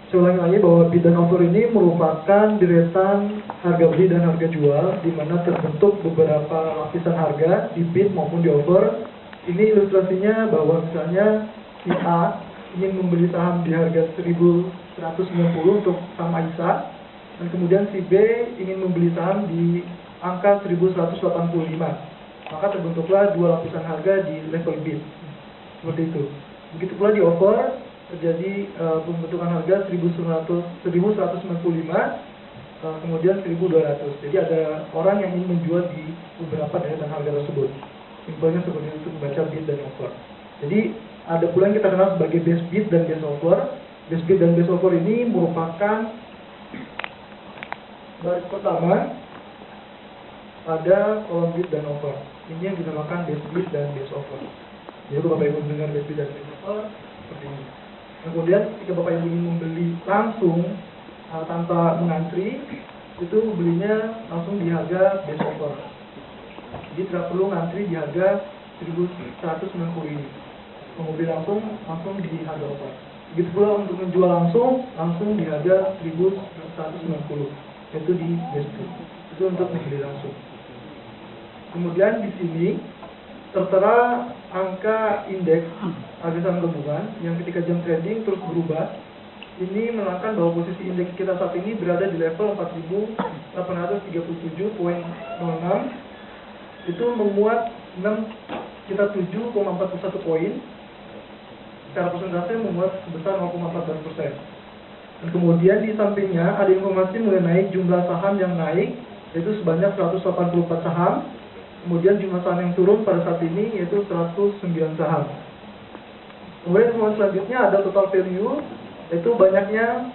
Saya ulangi lagi bahwa bid dan offer ini merupakan deretan harga beli dan harga jual, di mana terbentuk beberapa lapisan harga di bid maupun di offer. Ini ilustrasinya bahwa misalnya si A ingin membeli saham di harga 1.190 untuk saham AISA, dan kemudian si B ingin membeli saham di angka 1.185. Maka terbentuklah dua lapisan harga di level bid. Seperti itu. Begitu pula di offer, terjadi pembentukan harga 1.195, kemudian 1.200. Jadi ada orang yang ingin menjual di beberapa deretan harga tersebut. Simpelnya seperti itu membaca bid dan offer. Jadi ada pula yang kita kenal sebagai base bid dan base offer. Base bid dan base offer ini merupakan baris pertama pada kolom bid dan offer. Ini yang dinamakan base bid dan base offer. Jadi kalau Bapak Ibu mendengar base bid dan base offer seperti ini. Kemudian jika Bapak Ibu ingin membeli langsung tanpa mengantri, itu belinya langsung di harga base offer. Jadi tidak perlu ngantri di harga 1.190 ini. Mau beli langsung di harga offer. Begitu pula untuk menjual langsung di harga 1.190, yaitu di base bid. Itu untuk membeli langsung. Kemudian di sini tertera angka indeks harga saham gabungan yang ketika jam trading terus berubah. Ini menerangkan bahwa posisi indeks kita saat ini berada di level 4.837.06. Itu menguat 7,41 poin. Secara persentase menguat sebesar 0,14%. Dan kemudian di sampingnya ada informasi mengenai jumlah saham yang naik, yaitu sebanyak 184 saham. Kemudian jumlah saham yang turun pada saat ini yaitu 109 saham. Kemudian informasi selanjutnya ada total value, yaitu banyaknya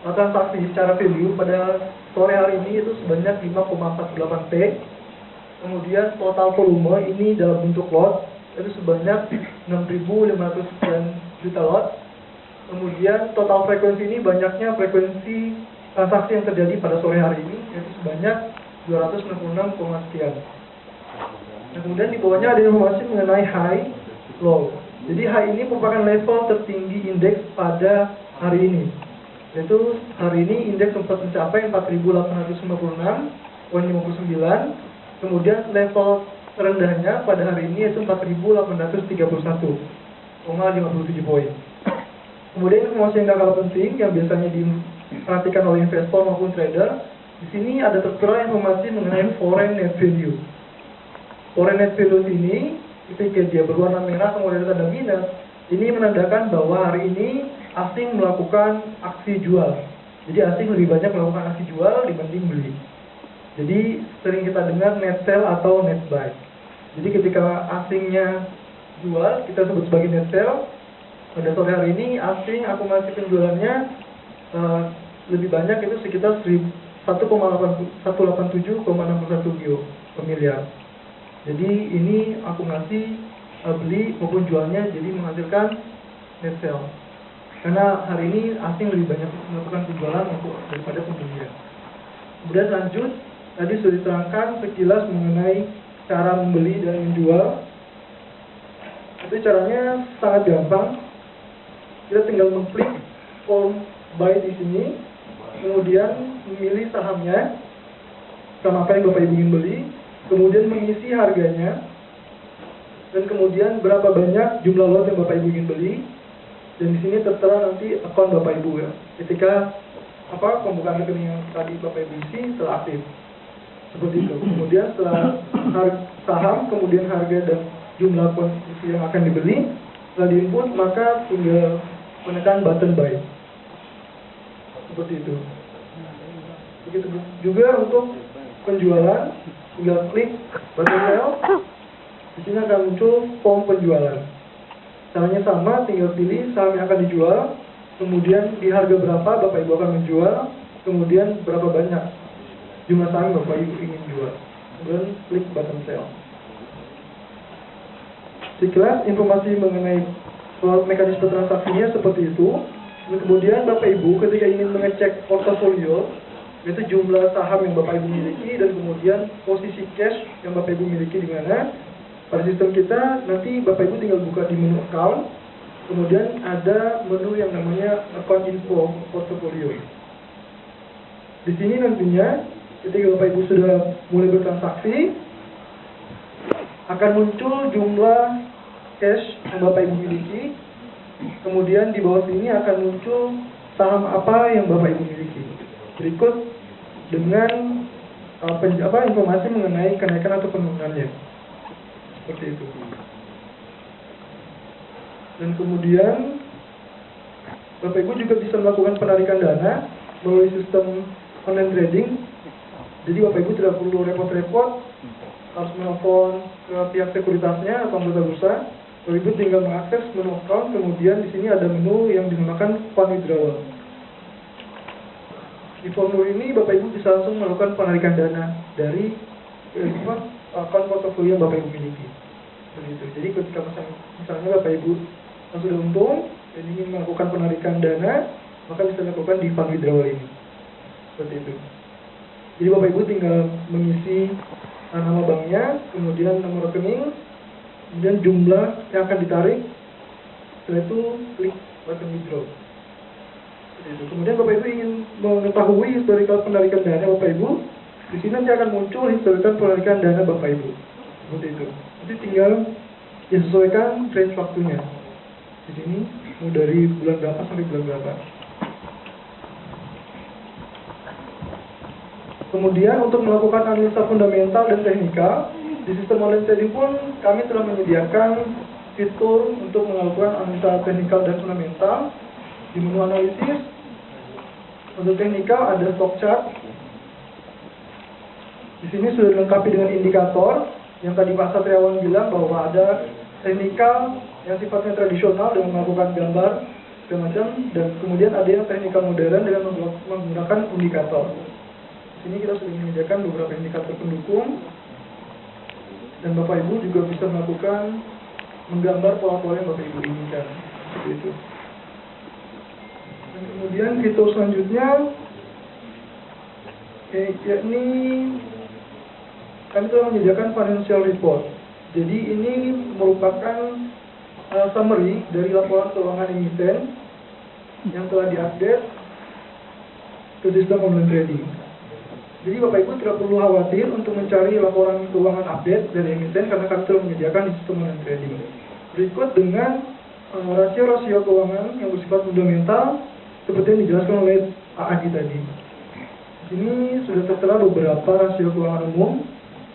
transaksi secara value pada sore hari ini itu sebanyak 5,48 T. Kemudian total volume ini dalam bentuk lot itu sebanyak 6.500 sekian juta lot. Kemudian total frekuensi ini banyaknya frekuensi transaksi yang terjadi pada sore hari ini yaitu sebanyak 296, sekian. Nah, kemudian di bawahnya ada informasi mengenai high, low. Jadi high ini merupakan level tertinggi indeks pada hari ini. Yaitu hari ini indeks sempat mencapai 4.856,59. Kemudian level terendahnya pada hari ini yaitu 4.831,57 poin. Kemudian informasi yang gak kalah penting yang biasanya diperhatikan oleh investor maupun trader, di sini ada tertera informasi mengenai foreign net value. Foreign net value ini ketika dia berwarna merah kemudian ada tanda minus, ini menandakan bahwa hari ini asing melakukan aksi jual. Jadi asing lebih banyak melakukan aksi jual dibanding beli. Jadi sering kita dengar net sell atau net buy. Jadi ketika asingnya jual, kita sebut sebagai net sell. Pada sore hari ini asing akumulasi penjualannya lebih banyak, itu sekitar 187,61 miliar. Jadi ini akumulasi beli maupun jualnya jadi menghasilkan net sell. Karena hari ini asing lebih banyak melakukan penjualan daripada pembelian. Kemudian lanjut, tadi sudah diterangkan sekilas mengenai cara membeli dan menjual. Itu caranya sangat gampang. Kita tinggal mengklik form buy di sini, kemudian memilih sahamnya, sama apa yang Bapak Ibu ingin beli, kemudian mengisi harganya, dan kemudian berapa banyak jumlah lot yang Bapak Ibu ingin beli, dan di sini tertera nanti akun Bapak Ibu ya. Ketika pembukaan rekening yang tadi Bapak Ibu isi telah aktif, seperti itu. Kemudian setelah saham, kemudian harga dan jumlah posisi yang akan dibeli setelah diinput, maka tinggal menekan button buy, seperti itu. Begitu juga untuk penjualan, tinggal klik button sell. Di sini akan muncul form penjualan. Caranya sama, tinggal pilih saham yang akan dijual, kemudian di harga berapa Bapak Ibu akan menjual, kemudian berapa banyak jumlah saham yang Bapak Ibu ingin jual, kemudian klik button sell. Sekilas informasi mengenai mekanisme transaksinya seperti itu. Dan kemudian Bapak Ibu ketika ingin mengecek portofolio, yaitu jumlah saham yang Bapak Ibu miliki dan kemudian posisi cash yang Bapak Ibu miliki di mana, pada sistem kita nanti Bapak Ibu tinggal buka di menu account, Kemudian ada menu yang namanya account info portfolio. Di sini nantinya ketika Bapak Ibu sudah mulai bertransaksi, akan muncul jumlah cash yang Bapak Ibu miliki. Kemudian di bawah sini akan muncul saham apa yang Bapak Ibu miliki. Berikut dengan informasi mengenai kenaikan atau penurunannya. Seperti itu. Dan kemudian Bapak Ibu juga bisa melakukan penarikan dana melalui sistem online trading. Jadi Bapak Ibu tidak perlu repot-repot harus menelpon ke pihak sekuritasnya atau anggota bursa. Bapak Ibu tinggal mengakses menu account, kemudian di sini ada menu yang dinamakan fund withdrawal. Di formulir ini Bapak Ibu bisa langsung melakukan penarikan dana dari account portofolio yang Bapak Ibu miliki. Begitu. Jadi ketika misalnya Bapak Ibu sudah untung dan ingin melakukan penarikan dana, maka bisa dilakukan di fund withdrawal ini. Seperti itu. Jadi Bapak Ibu tinggal mengisi nama banknya, kemudian nomor rekening, kemudian jumlah yang akan ditarik. Setelah itu klik button withdraw. Seperti itu. Kemudian Bapak Ibu ingin mengetahui historical penarikan dana Bapak Ibu, di sini nanti akan muncul historical penarikan dana Bapak Ibu. Seperti itu. Nanti tinggal disesuaikan range waktunya. Di sini mau dari bulan berapa sampai bulan berapa. Kemudian untuk melakukan analisa fundamental dan teknikal, di sistem online trading pun kami telah menyediakan fitur untuk melakukan analisa teknikal dan fundamental. Di menu analisis, untuk teknikal ada stock chart. Di sini sudah dilengkapi dengan indikator yang tadi Pak Satriawan bilang bahwa ada teknikal yang sifatnya tradisional dengan melakukan gambar segala macam, dan kemudian ada yang teknikal modern dengan menggunakan indikator. Di sini kita sudah menyediakan beberapa indikator pendukung, dan Bapak Ibu juga bisa melakukan menggambar pola-pola yang Bapak Ibu inginkan. Seperti itu. Dan kemudian fitur selanjutnya yakni kami telah menyediakan financial report. Jadi ini merupakan summary dari laporan keuangan emiten yang telah diupdate ke sistem online trading. Jadi Bapak Ibu tidak perlu khawatir untuk mencari laporan keuangan update dari emiten karena kami telah menyediakan di sistem online trading. Berikut dengan rasio-rasio keuangan yang bersifat fundamental seperti yang dijelaskan oleh Pak Adi tadi. Di sini sudah tertera beberapa rasio keuangan umum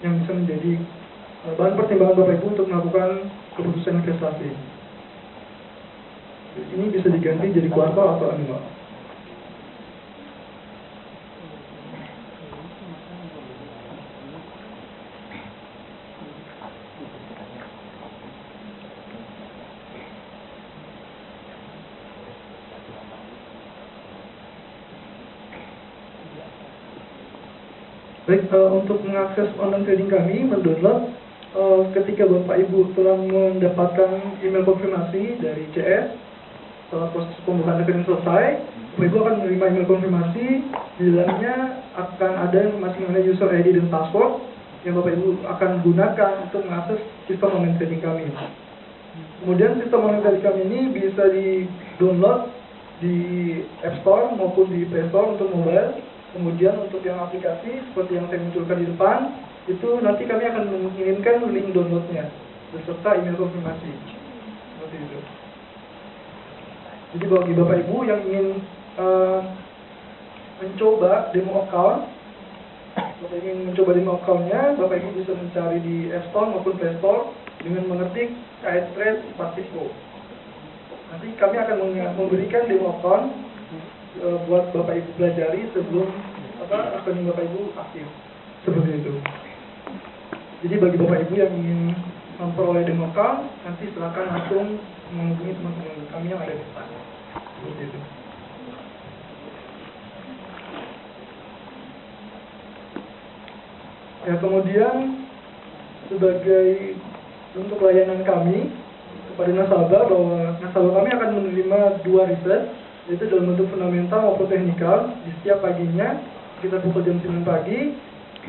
yang bisa menjadi bahan pertimbangan Bapak Ibu untuk melakukan keputusan investasi. Ini bisa diganti jadi kuartal atau annual. Baik, untuk mengakses online trading kami, mendownload ketika Bapak Ibu telah mendapatkan email konfirmasi dari CS setelah proses pembukaan rekening selesai, Bapak Ibu akan menerima email konfirmasi. Di dalamnya akan ada informasi mengenai user ID dan password yang Bapak Ibu akan gunakan untuk mengakses sistem online trading kami. Kemudian sistem online trading kami ini bisa di-download di App Store maupun di Play Store untuk mobile. Kemudian untuk yang aplikasi seperti yang saya munculkan di depan, itu nanti kami akan mengirimkan link downloadnya beserta email konfirmasi. Seperti itu. Jadi bagi Bapak Ibu yang ingin mencoba demo account, accountnya, Bapak Ibu bisa mencari di App Store maupun Play Store dengan mengetik KSTrade Passivo. Nanti kami akan memberikan demo account buat Bapak Ibu pelajari sebelum rekening Bapak Ibu aktif. Seperti itu. Jadi bagi Bapak Ibu yang ingin memperoleh demo account, nanti silakan langsung menghubungi teman-teman kami yang ada di sana. Seperti itu. Ya, kemudian sebagai untuk layanan kami kepada nasabah, bahwa nasabah kami akan menerima 2 riset, yaitu dalam bentuk fundamental maupun teknikal di setiap paginya kita pukul jam 9 pagi,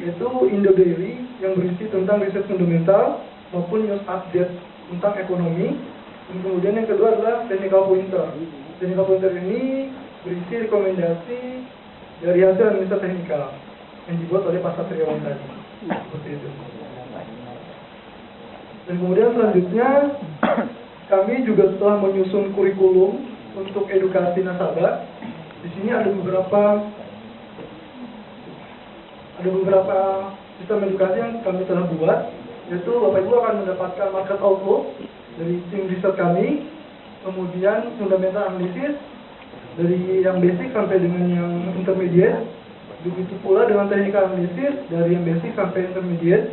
yaitu Indo Daily yang berisi tentang riset fundamental maupun news update tentang ekonomi. Dan kemudian yang kedua adalah technical pointer. Technical pointer ini berisi rekomendasi dari hasil analisa teknikal yang dibuat oleh Pak Satriawan tadi. Seperti itu. Dan kemudian selanjutnya kami juga setelah menyusun kurikulum untuk edukasi nasabah. Di sini ada beberapa sistem edukasi yang kami telah buat, yaitu Bapak Ibu akan mendapatkan market outlook dari tim riset kami, kemudian fundamental analisis dari yang basic sampai dengan yang intermediate, begitu pula dengan technical analisis dari yang basic sampai intermediate,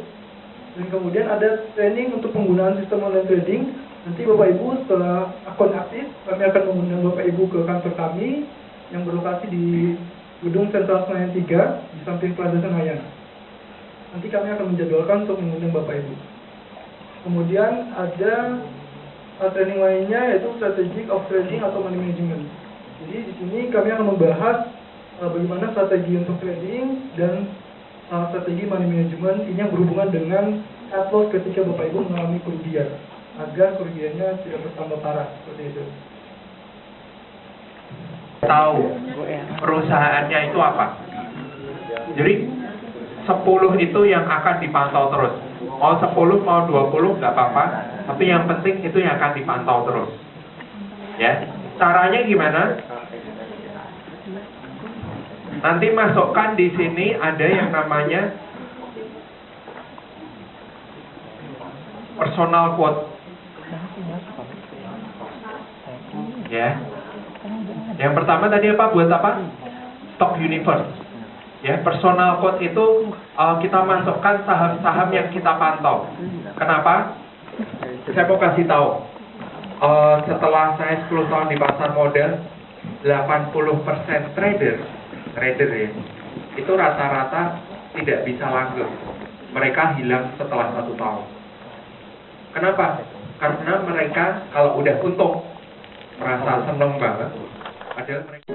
dan kemudian ada training untuk penggunaan sistem online trading. Nanti Bapak Ibu setelah akun aktif, kami akan mengundang Bapak Ibu ke kantor kami yang berlokasi di Gedung Sentral Senayan 3 di samping Plaza Senayan. Nanti kami akan menjadwalkan untuk mengundang Bapak Ibu. Kemudian ada training lainnya yaitu strategic of trading atau money management. Jadi di sini kami akan membahas bagaimana strategi untuk trading dan strategi money management ini yang berhubungan dengan cut loss ketika Bapak Ibu mengalami kerugian agar kerugiannya tidak bertambah parah seperti itu. Tahu perusahaannya itu apa? Jadi 10 itu yang akan dipantau terus. Mau 10, mau 20 nggak apa-apa, tapi yang penting itu yang akan dipantau terus. Ya, caranya gimana? Nanti masukkan di sini ada yang namanya personal quote. Ya. Yang pertama tadi apa? Buat apa? Stock universe. Ya, personal quote itu kita masukkan saham-saham yang kita pantau. Kenapa? Saya mau kasih tahu. Setelah saya 10 tahun di pasar modal, 80% trader ya, itu rata-rata tidak bisa langgeng. Mereka hilang setelah 1 tahun. Kenapa? Karena mereka kalau udah untung merasa seneng banget, padahal mereka